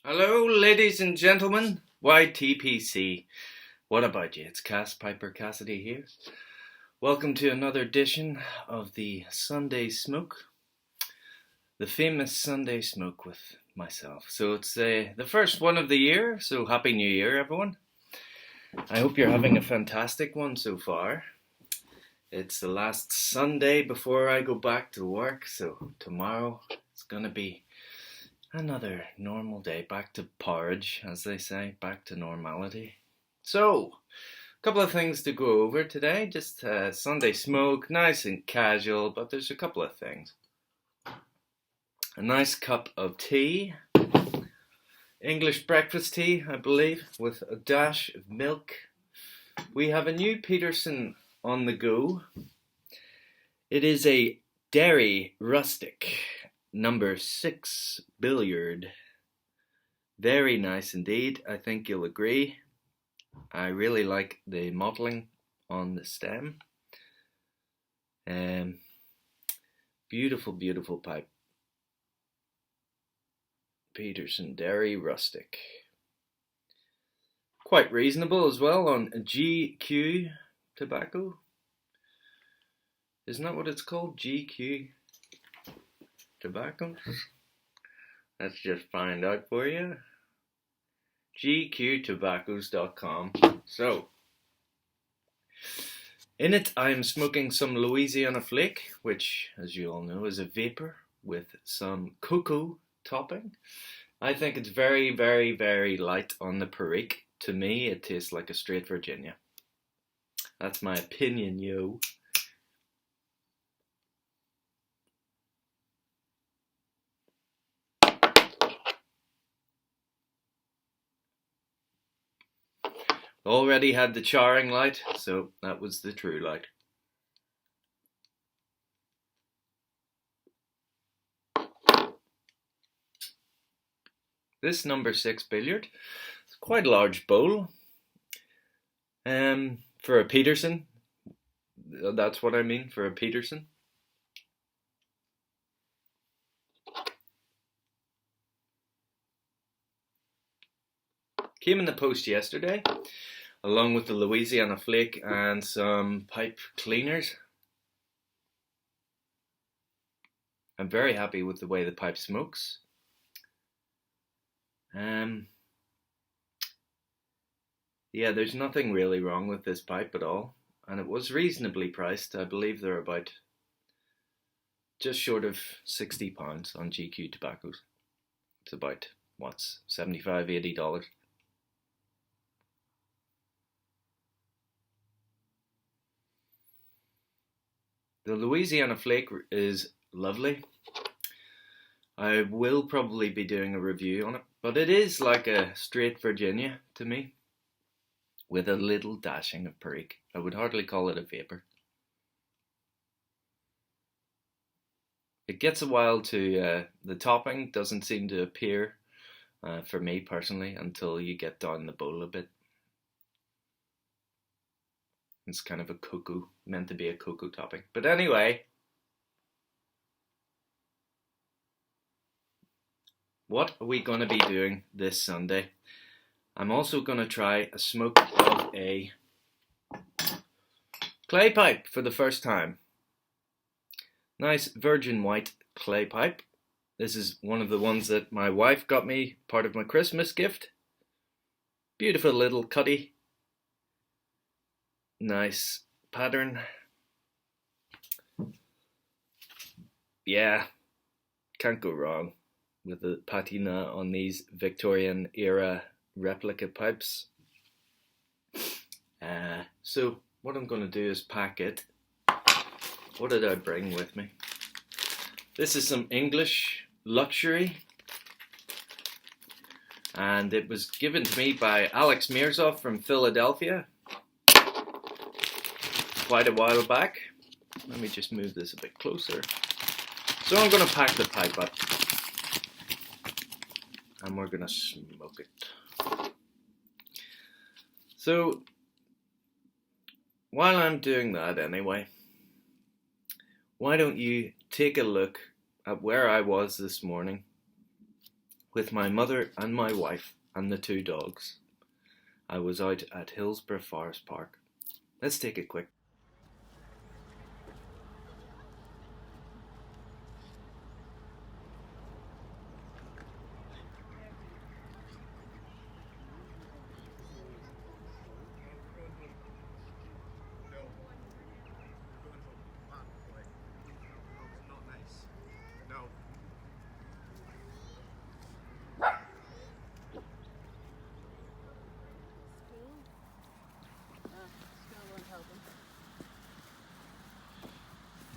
Hello, ladies and gentlemen. YTPC. What about you? It's Cass Piper Cassidy here. Welcome to another edition of the Sunday Smoke, the famous Sunday Smoke with myself. So it's the first one of the year, so Happy New Year, everyone. I hope you're having a fantastic one so far. It's the last Sunday before I go back to work, so tomorrow it's going to be another normal day, back to porridge, as they say, back to normality. So, a couple of things to go over today. Just Sunday smoke, nice and casual, but there's a couple of things. A nice cup of tea, English breakfast tea, I believe, with a dash of milk. We have a new Peterson on the go. It is a Dairy Rustic number 6 billiard. Very nice indeed, I think you'll agree. I really like the modelling on the stem. Beautiful, beautiful pipe. Peterson Dairy Rustic. Quite reasonable as well on GQ tobacco. Isn't that what it's called? GQ tobacco? Let's just find out for you. gqtobaccos.com. So, in it I am smoking some Louisianna flake, which, as you all know, is a vapor with some cocoa topping. I think it's very, very, very light on the perique. To me, it tastes like a straight Virginia. That's my opinion, yo. Already had the charring light, so that was the true light. This number 6 billiard, it's quite a large bowl. For a Peterson, that's what I mean, for a Peterson. Came in the post yesterday, along with the Louisianna flake and some pipe cleaners. I'm very happy with the way the pipe smokes. Yeah, there's nothing really wrong with this pipe at all, and it was reasonably priced. I believe they're about just short of £60 on GQ tobaccos. It's about, what's, $75, $80. The Louisianna flake is lovely. I will probably be doing a review on it, but it is like a straight Virginia to me, with a little dashing of perique. I would hardly call it a vapor. It gets a while to, the topping doesn't seem to appear, for me personally, until you get down the bowl a bit. It's kind of a cocoa, meant to be a cocoa topping. But anyway, what are we going to be doing this Sunday? I'm also going to try a smoke of a clay pipe for the first time. Nice virgin white clay pipe. This is one of the ones that my wife got me, part of my Christmas gift. Beautiful little cutty. Nice pattern. Yeah, can't go wrong with the patina on these Victorian era replica pipes. So what I'm going to do is pack it. What did I bring with me? This is some English luxury, and it was given to me by Alex Mirzoff from Philadelphia quite a while back. Let me just move this a bit closer. So I'm going to pack the pipe up, and we're going to smoke it. So while I'm doing that anyway, why don't you take a look at where I was this morning with my mother and my wife and the 2 dogs. I was out at Hillsborough Forest Park. Let's take a quick.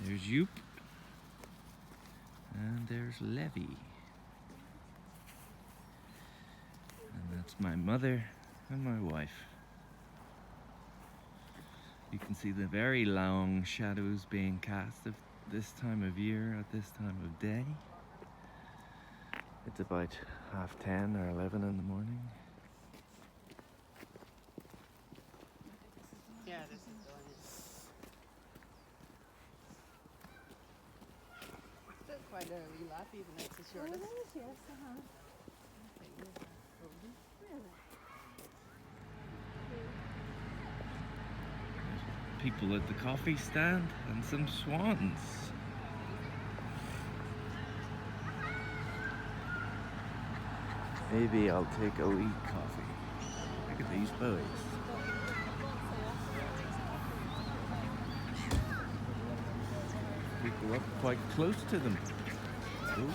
There's Yoop, and there's Levy, and that's my mother and my wife. You can see the very long shadows being cast at this time of year, at this time of day. It's about 10:30 or 11 in the morning. Yeah, this is brilliant. Still quite a wee lap, even though it's the shortest. Oh, it is, yes, People at the coffee stand and some swans. Maybe I'll take a wee coffee. Look at these boys. We go up quite close to them. Oh.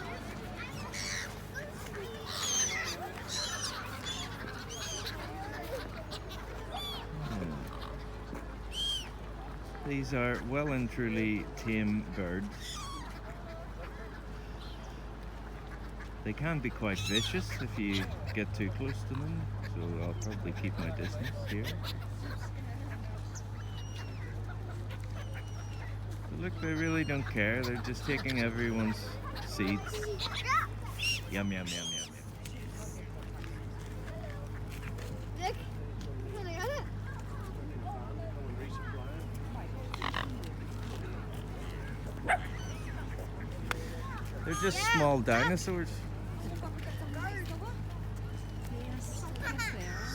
These are well and truly tame birds. They can be quite vicious if you get too close to them, so I'll probably keep my distance here. But look, they really don't care. They're just taking everyone's seeds. Yum, yum, yum, yum, yum. Look, can I get it? They're just small dinosaurs.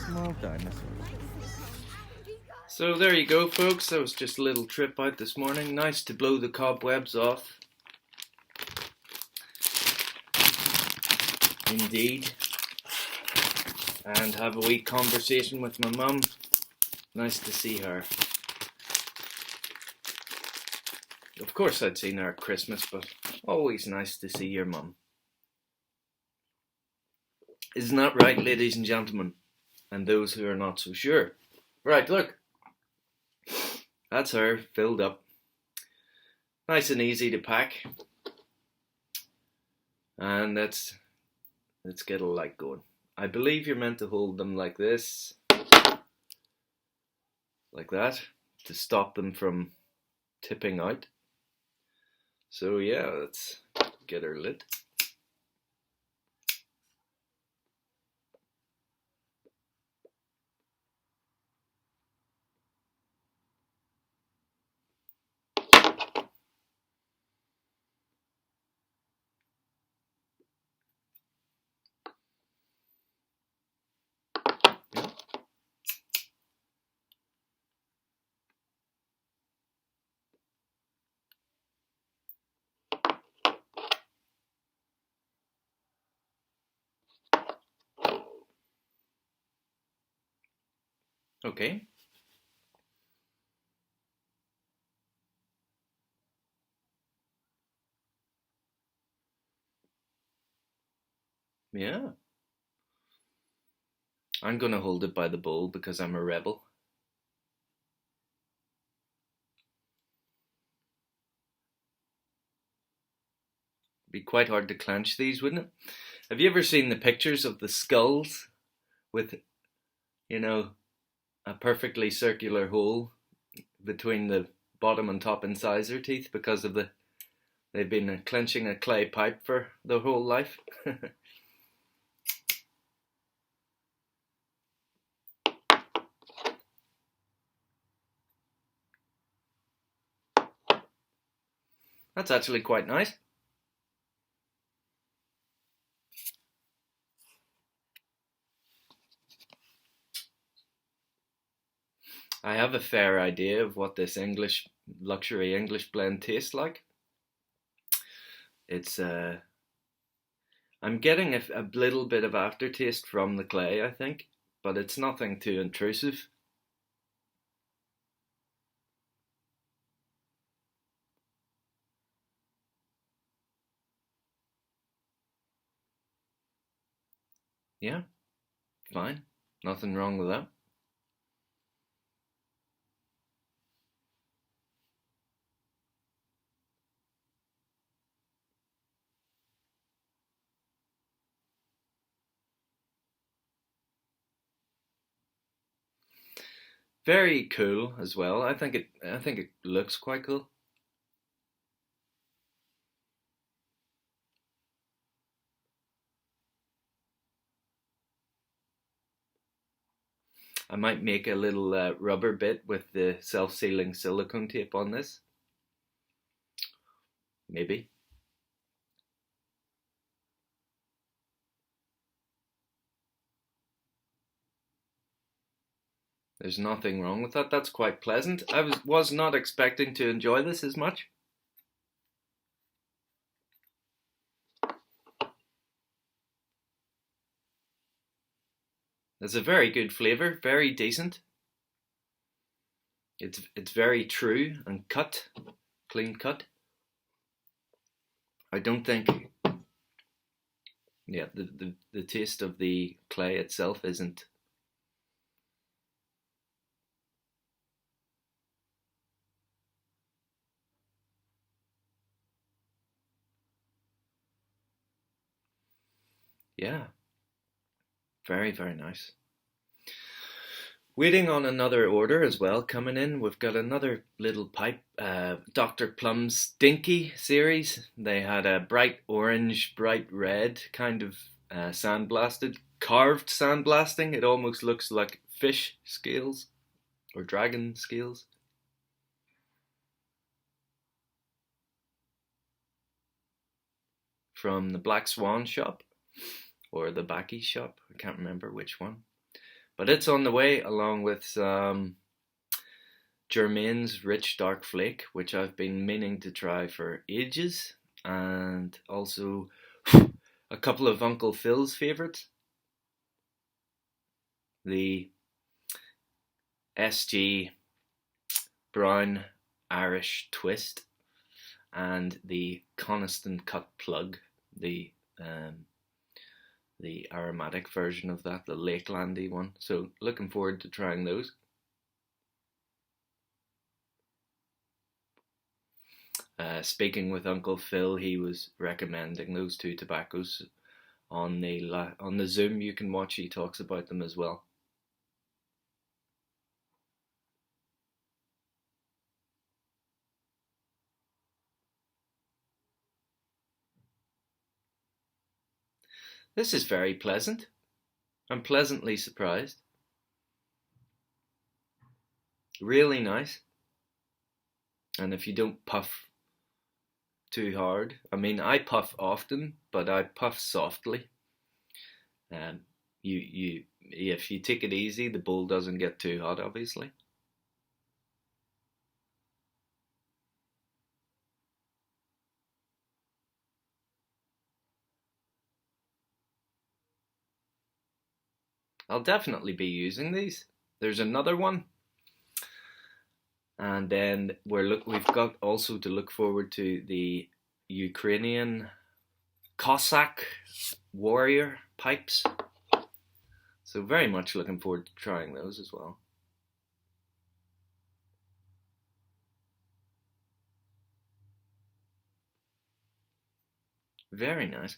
Small dinosaurs. So there you go, folks. That was just a little trip out this morning. Nice to blow the cobwebs off. Indeed. And have a wee conversation with my mum. Nice to see her. Of course I'd seen her at Christmas, but always nice to see your mum. Isn't that right, ladies and gentlemen? And those who are not so sure. Right, look. That's her, filled up. Nice and easy to pack. And let's get a light going. I believe you're meant to hold them like this. Like that. To stop them from tipping out. So yeah, let's get her lit. Okay. Yeah. I'm gonna hold it by the bowl because I'm a rebel. Be quite hard to clench these, wouldn't it? Have you ever seen the pictures of the skulls with, you know, a perfectly circular hole between the bottom and top incisor teeth because of they've been clenching a clay pipe for their whole life? That's actually quite nice. I have a fair idea of what this luxury English blend tastes like. It's I'm getting a little bit of aftertaste from the clay, I think, but it's nothing too intrusive. Yeah, fine. Nothing wrong with that. Very cool as well. I think it looks quite cool. I might make a little rubber bit with the self-sealing silicone tape on this. Maybe. There's nothing wrong with that. That's quite pleasant. I was not expecting to enjoy this as much. It's a very good flavour, very decent. It's very true and clean cut. I don't think, yeah, the taste of the clay itself isn't. Yeah, very, very nice. Waiting on another order as well coming in. We've got another little pipe, Dr. Plum's Dinky series. They had a bright orange, bright red kind of sandblasted, carved sandblasting. It almost looks like fish scales or dragon scales. From the Black Swan shop or the Backy shop. I can't remember which one. But it's on the way along with some Germain's Rich Dark Flake, which I've been meaning to try for ages, and also a couple of Uncle Phil's favourites. The SG Brown Irish Twist and the Coniston Cut Plug, the aromatic version of that, the Lakelandy one. So looking forward to trying those. Speaking with Uncle Phil, he was recommending those two tobaccos on the Zoom you can watch. He talks about them as well. This is very pleasant. I'm pleasantly surprised. Really nice. And if you don't puff too hard, I mean, I puff often, but I puff softly. If you take it easy, the bowl doesn't get too hot, obviously. I'll definitely be using these. There's another one. And then we've got also to look forward to the Ukrainian Cossack warrior pipes. So very much looking forward to trying those as well. Very nice.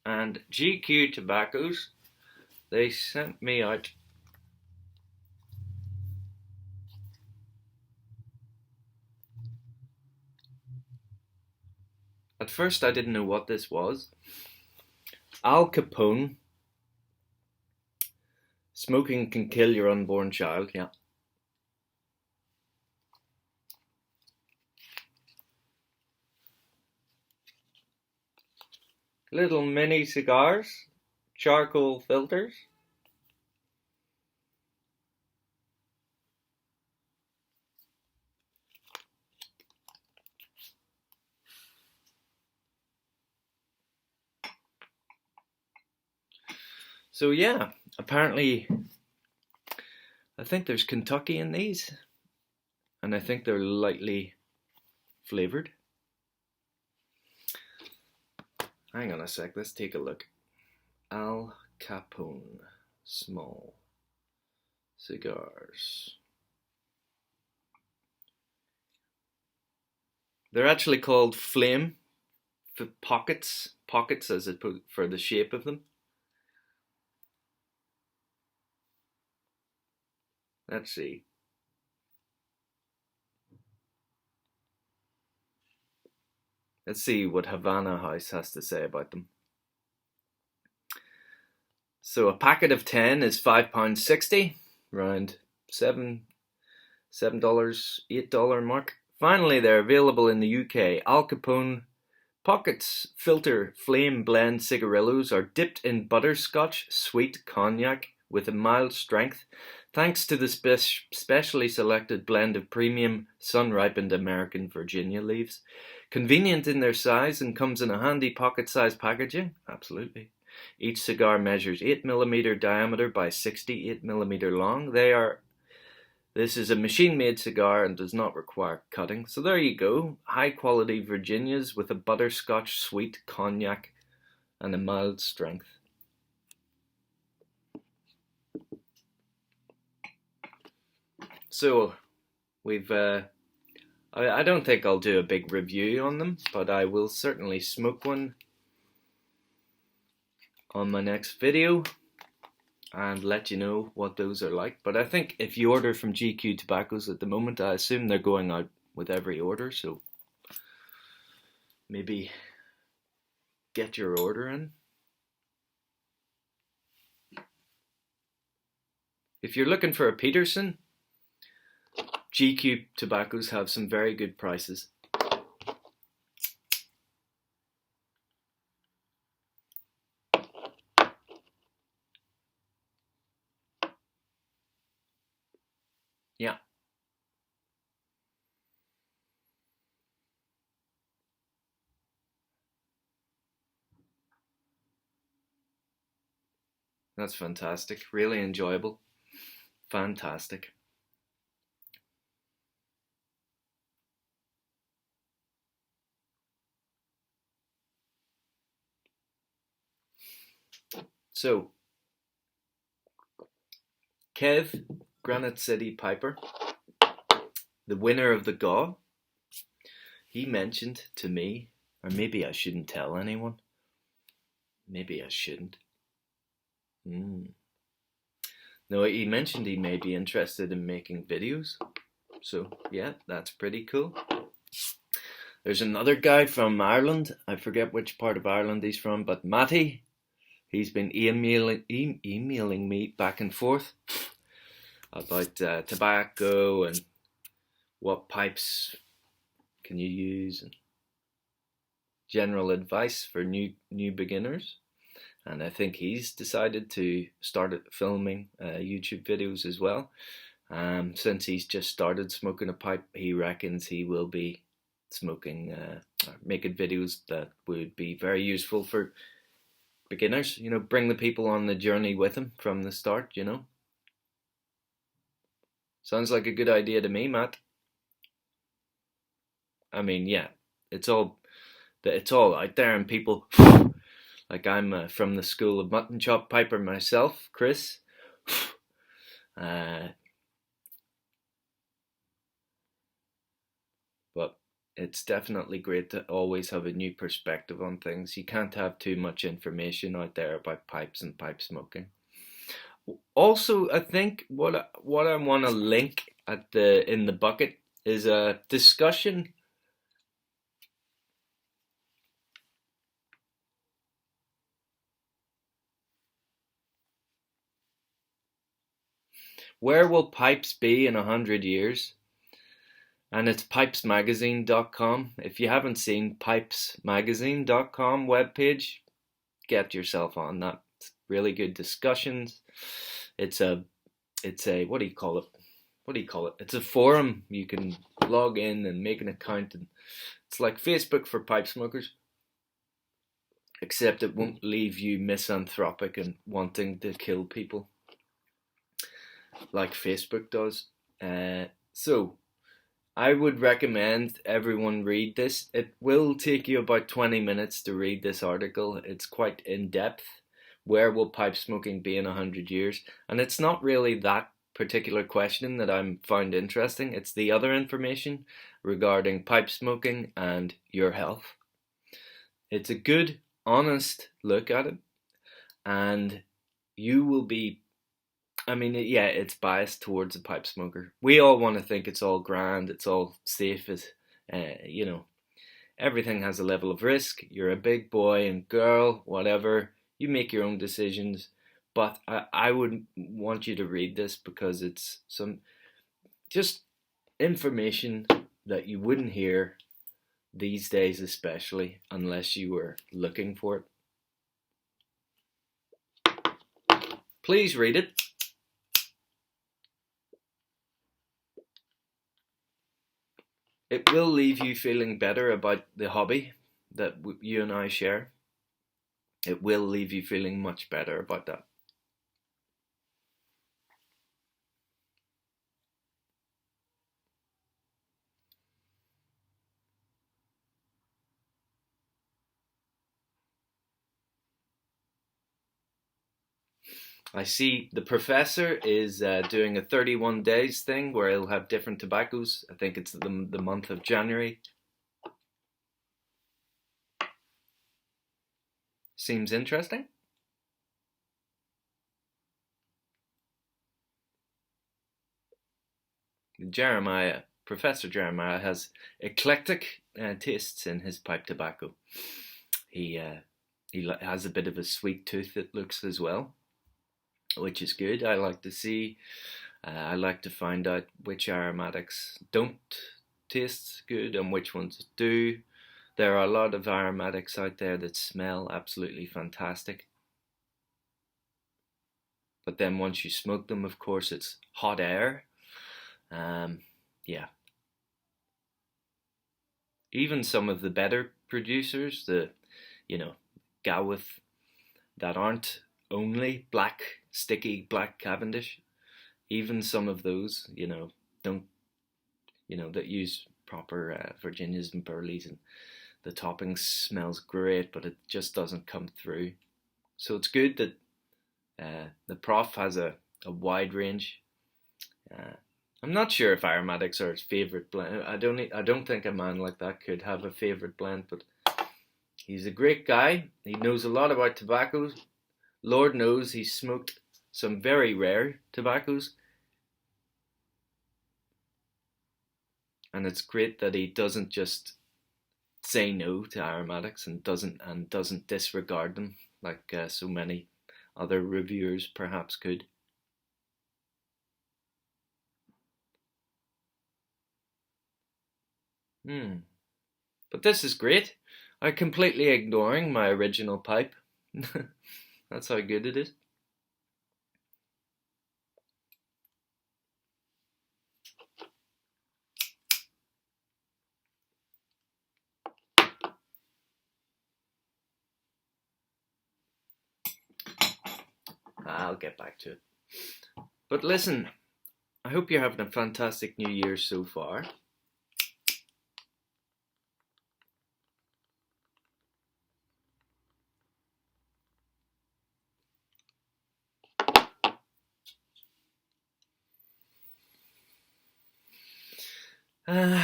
And GQ Tobaccos, they sent me out at first I didn't know what this was. Al Capone. Smoking can kill your unborn child, yeah. Little mini cigars, charcoal filters. So yeah, apparently I think there's Kentucky in these, and I think they're lightly flavored. Hang on a sec, let's take a look. Al Capone small cigars. They're actually called flame pockets as it put for the shape of them. Let's see. Let's see what Havana House has to say about them. So a packet of 10 is £5.60, around $7, $8 mark. Finally, they're available in the UK. Al Capone Pockets Filter Flame Blend cigarillos are dipped in butterscotch sweet cognac with a mild strength, thanks to the specially selected blend of premium sun-ripened American Virginia leaves. Convenient in their size and comes in a handy pocket-sized packaging. Absolutely. Each cigar measures 8mm diameter by 68mm long. This is a machine-made cigar and does not require cutting. So there you go. High-quality Virginias with a butterscotch sweet cognac and a mild strength. So we've I don't think I'll do a big review on them, but I will certainly smoke one on my next video and let you know what those are like. But I think if you order from GQ Tobaccos at the moment, I assume they're going out with every order, so maybe get your order in. If you're looking for a Peterson, GQ Tobaccos have some very good prices. Yeah. That's fantastic. Really enjoyable. Fantastic. So, Kev, Granite City Piper, the winner of the GAW, he mentioned to me, or maybe I shouldn't tell anyone. Maybe I shouldn't. No, he mentioned he may be interested in making videos. So, yeah, that's pretty cool. There's another guy from Ireland. I forget which part of Ireland he's from, but Matty, he's been emailing me back and forth about tobacco and what pipes can you use and general advice for new beginners. And I think he's decided to start filming YouTube videos as well. Since he's just started smoking a pipe, he reckons he will be smoking, making videos that would be very useful for beginners. You know, bring the people on the journey with him from the start, you know. Sounds like a good idea to me, Matt. I mean, yeah, it's all out there, and people like I'm from the school of mutton chop piper myself, Chris. But it's definitely great to always have a new perspective on things. You can't have too much information out there about pipes and pipe smoking. Also, I think what I want to link in the bucket is a discussion where will pipes be in 100 years? And it's pipesmagazine.com. If you haven't seen pipesmagazine.com webpage, get yourself on that. It's really good discussions. It's a what do you call it? It's a forum. You can log in and make an account, and it's like Facebook for pipe smokers. except it won't leave you misanthropic and wanting to kill people like Facebook does. So I would recommend everyone read this. It will take you about 20 minutes to read this article. It's quite in depth. Where will pipe smoking be in 100 years? And it's not really that particular question that I'm found interesting. It's the other information regarding pipe smoking and your health. It's a good, honest look at it, and you will be. I mean, yeah, it's biased towards a pipe smoker. We all want to think it's all grand, it's all safe. You know, everything has a level of risk. You're a big boy and girl, whatever. You make your own decisions. But I would want you to read this because it's some just information that you wouldn't hear these days, especially unless you were looking for it. Please read it. It will leave you feeling better about the hobby that you and I share. It will leave you feeling much better about that. I see the professor is doing a 31 days thing where he'll have different tobaccos. I think it's the month of January. Seems interesting. Professor Jeremiah has eclectic tastes in his pipe tobacco. He has a bit of a sweet tooth, it looks, as well, which is good. I like to see. I like to find out which aromatics don't taste good and which ones do. There are a lot of aromatics out there that smell absolutely fantastic. But then once you smoke them, of course, it's hot air. Yeah. Even some of the better producers, the, Gawith, that aren't only black, sticky black Cavendish, even some of those, don't, that use proper Virginias and Burleys, and the topping smells great, but it just doesn't come through. So it's good that the prof has a wide range. I'm not sure if aromatics are his favourite blend. I don't think a man like that could have a favourite blend, but he's a great guy. He knows a lot about tobaccos. Lord knows he's smoked some very rare tobaccos. And it's great that he doesn't just say no to aromatics and doesn't disregard them like so many other reviewers perhaps could. But this is great. I'm completely ignoring my original pipe. That's how good it is. I'll get back to it. But listen, I hope you're having a fantastic new year so far. And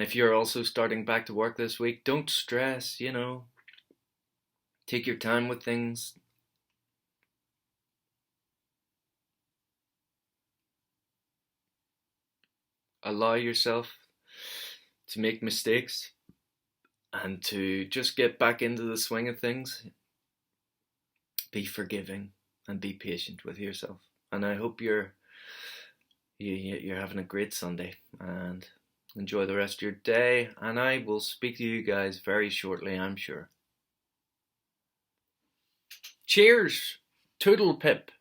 if you're also starting back to work this week, don't stress, Take your time with things. Allow yourself to make mistakes and to just get back into the swing of things. Be forgiving and be patient with yourself. And I hope you're having a great Sunday and enjoy the rest of your day. And I will speak to you guys very shortly, I'm sure. Cheers! Toodle pip!